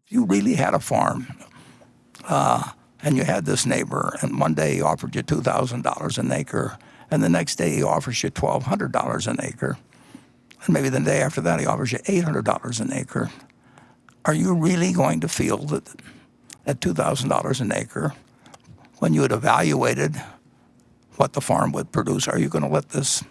you really had a farm, and you had this neighbor, and one day he offered you $2,000 an acre, and the next day he offers you $1,200 an acre, and maybe the day after that he offers you $800 an acre, are you really going to feel that at $2,000 an acre, when you had evaluated what the farm would produce, are you going to let this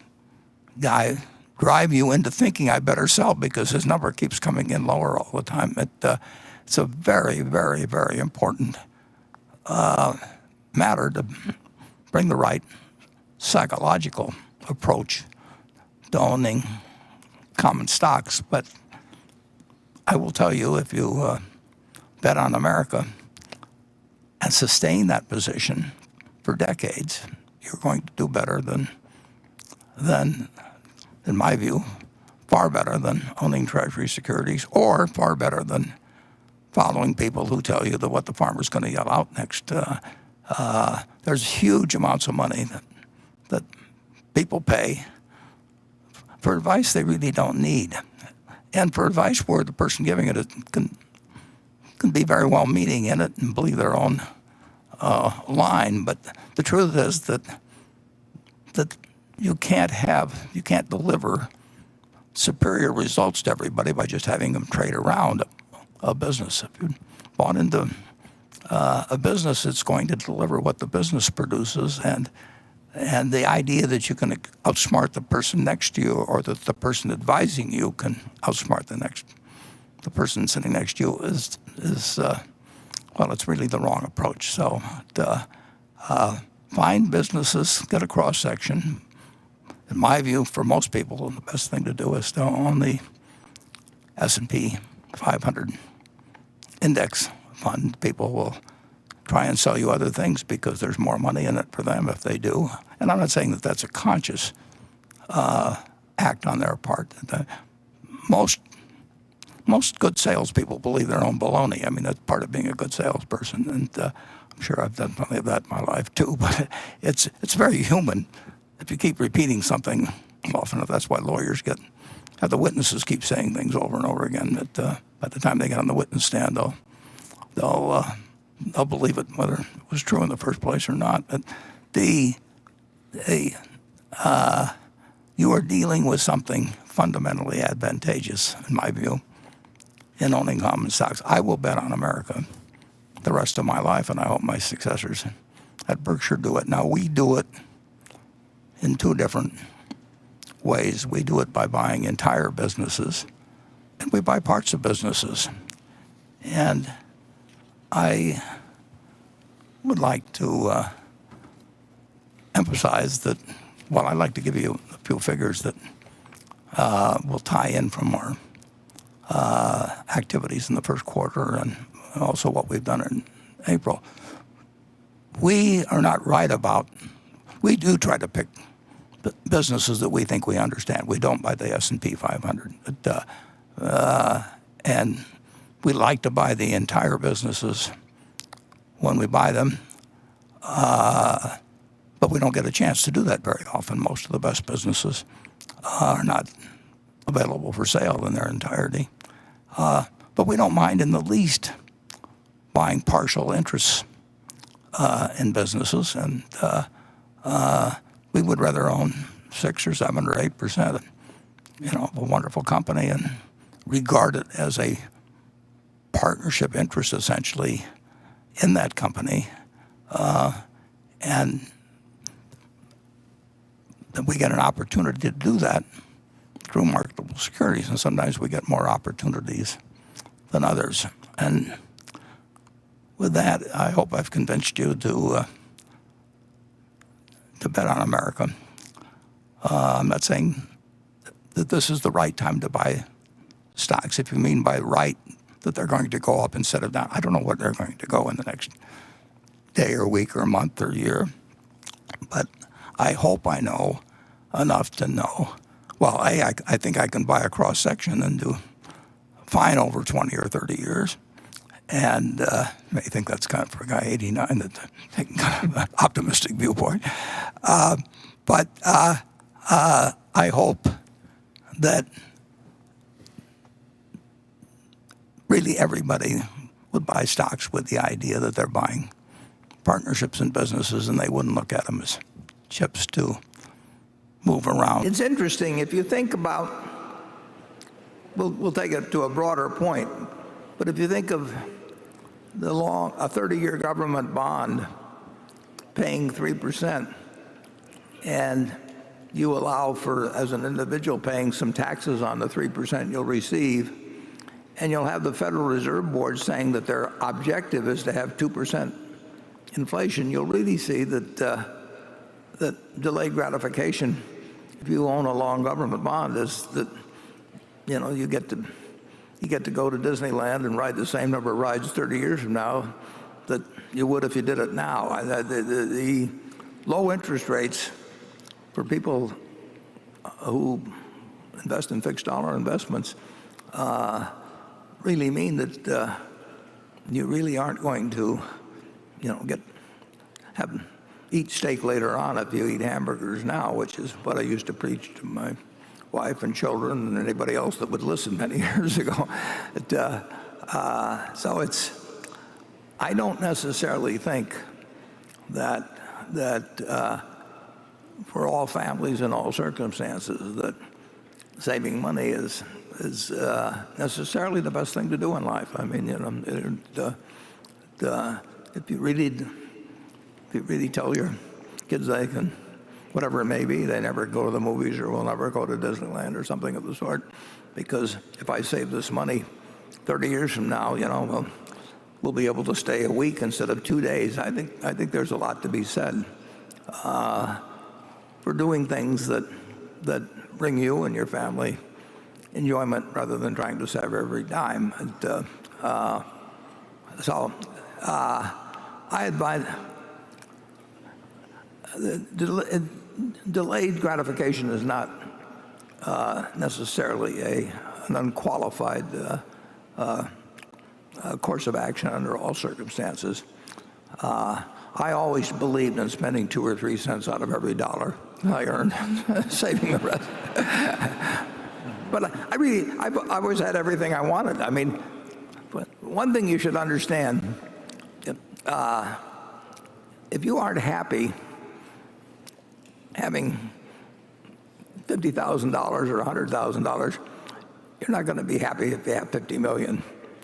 guy drive you into thinking I better sell because his number keeps coming in lower all the time? It's a very, very, very important matter to bring the right psychological approach to owning common stocks. But I will tell you, if you bet on America and sustain that position for decades, you're going to do better than, in my view, far better than owning Treasury securities, or far better than following people who tell you that what the farmer's going to yell out next. There's huge amounts of money that people pay for advice they really don't need, and for advice where the person giving it can be very well meaning in it and believe their own line. But the truth is that you can't deliver superior results to everybody by just having them trade around a business. If you bought into a business, it's going to deliver what the business produces, and the idea that you can outsmart the person next to you, or that the person advising you can outsmart the person sitting next to you is well, it's really the wrong approach. So find businesses, get a cross section. In my view, for most people, the best thing to do is to own the S&P 500 index fund. People will try and sell you other things because there's more money in it for them if they do. And I'm not saying that that's a conscious act on their part. Most good salespeople believe their own baloney. I mean, that's part of being a good salesperson, and I'm sure I've done plenty of that in my life too. But it's very human. If you keep repeating something often enough, that's why lawyers have the witnesses keep saying things over and over again. That by the time they get on the witness stand, they'll believe it, whether it was true in the first place or not. But you are dealing with something fundamentally advantageous, in my view, in owning common stocks. I will bet on America the rest of my life, and I hope my successors at Berkshire do it. Now, we do it in two different ways. We do it by buying entire businesses, and we buy parts of businesses. And I would like to emphasize that, well, I'd like to give you a few figures that will tie in from our activities in the first quarter and also what we've done in April. We are not right about, we do try to pick businesses that we think we understand. We don't buy the S&P 500. And we like to buy the entire businesses when we buy them. But we don't get a chance to do that very often. Most of the best businesses are not available for sale in their entirety. But we don't mind in the least buying partial interests in businesses. And we would rather own 6 or 7 or 8% of a wonderful company and regard it as a partnership interest, essentially, in that company. And that we get an opportunity to do that through marketable securities, and sometimes we get more opportunities than others. And with that, I hope I've convinced you to bet on America. I'm not saying that this is the right time to buy stocks. If you mean by right that they're going to go up instead of down, I don't know what they're going to go in the next day or week or month or year. But I hope I know enough to know, well, I think I can buy a cross-section and do fine over 20 or 30 years. And you may think that's kind of, for a guy 89, that's taking kind of an optimistic viewpoint. But I hope that really everybody would buy stocks with the idea that they're buying partnerships in businesses, and they wouldn't look at them as chips to move around. It's interesting if you think about, we'll take it to a broader point, but if you think of a 30-year government bond paying 3%, and you allow for, as an individual, paying some taxes on the 3% you'll receive, and you'll have the Federal Reserve Board saying that their objective is to have 2% inflation, you'll really see that that delayed gratification, if you own a long government bond, is that you get to go to Disneyland and ride the same number of rides 30 years from now that you would if you did it now. The low interest rates for people who invest in fixed dollar investments really mean that you really aren't going to eat steak later on if you eat hamburgers now, which is what I used to preach to my wife and children and anybody else that would listen many years ago. I don't necessarily think that for all families in all circumstances that saving money is necessarily the best thing to do in life. I mean, if you really tell your kids they can, whatever it may be, they never go to the movies or will never go to Disneyland or something of the sort, because if I save this money 30 years from now, we'll be able to stay a week instead of 2 days. I think there's a lot to be said for doing things that bring you and your family enjoyment rather than trying to save every dime. I advise delayed gratification is not necessarily an unqualified course of action under all circumstances. I always believed in spending 2 or 3 cents out of every dollar I earned, saving the rest. But I've always had everything I wanted. I mean, one thing you should understand, if you aren't happy having $50,000 or $100,000, you're not going to be happy if you have 50 million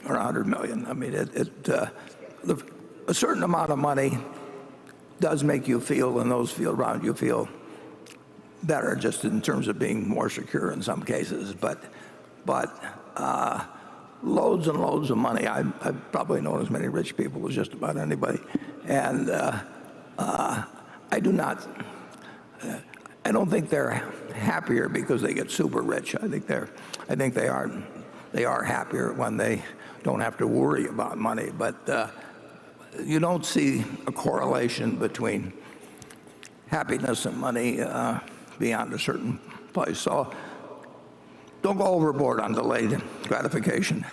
or 100 million. I mean, a certain amount of money does make you feel, and those feel around you feel better, just in terms of being more secure in some cases. But loads and loads of money. I've probably known as many rich people as just about anybody, and I don't think they're happier because they get super rich. I think they are happier when they don't have to worry about money. But you don't see a correlation between happiness and money beyond a certain place. So don't go overboard on delayed gratification.